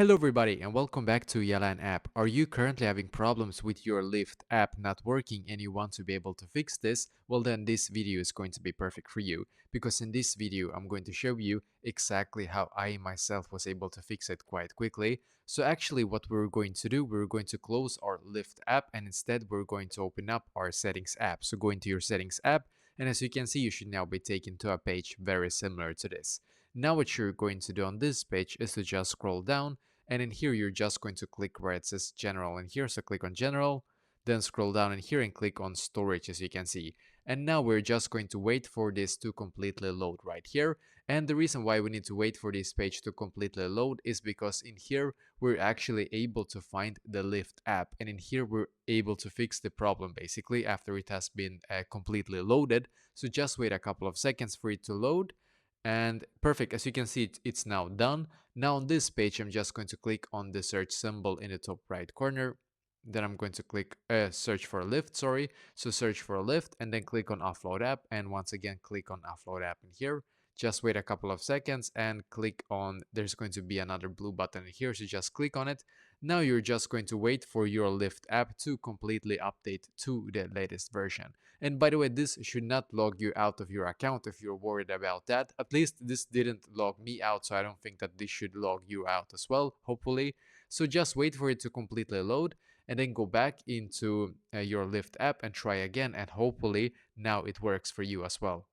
Hello everybody and welcome back to Yalan app. Are you currently having problems with your Lyft app not working and you want to be able to fix this? Well then this video is going to be perfect for you because in this video I'm going to show you exactly how I myself was able to fix it quite quickly. So actually what we're going to do, we're going to close our Lyft app and instead we're going to open up our settings app. So go into your settings app and as you can see you should now be taken to a page very similar to this. Now what you're going to do on this page is to just scroll down and in here you're just going to click where it says general in here, so click on general, then scroll down in here and click on storage as you can see. And now we're just going to wait for this to completely load right here. And the reason why we need to wait for this page to completely load is because in here we're actually able to find the Lyft app, and in here we're able to fix the problem basically after it has been completely loaded. So just wait a couple of seconds for it to load. And perfect, as you can see it's now done. Now on this page I'm just going to click on the search symbol in the top right corner, then I'm going to click search for a Lyft, sorry, so search for a Lyft and then click on offload app, and once again click on offload app in here. Just wait a couple of seconds and click on, there's going to be another blue button here, so just click on it. Now you're just going to wait for your Lyft app to completely update to the latest version. And by the way, this should not log you out of your account if you're worried about that. At least this didn't log me out, so I don't think that this should log you out as well, hopefully. So just wait for it to completely load and then go back into your Lyft app and try again, and hopefully now it works for you as well.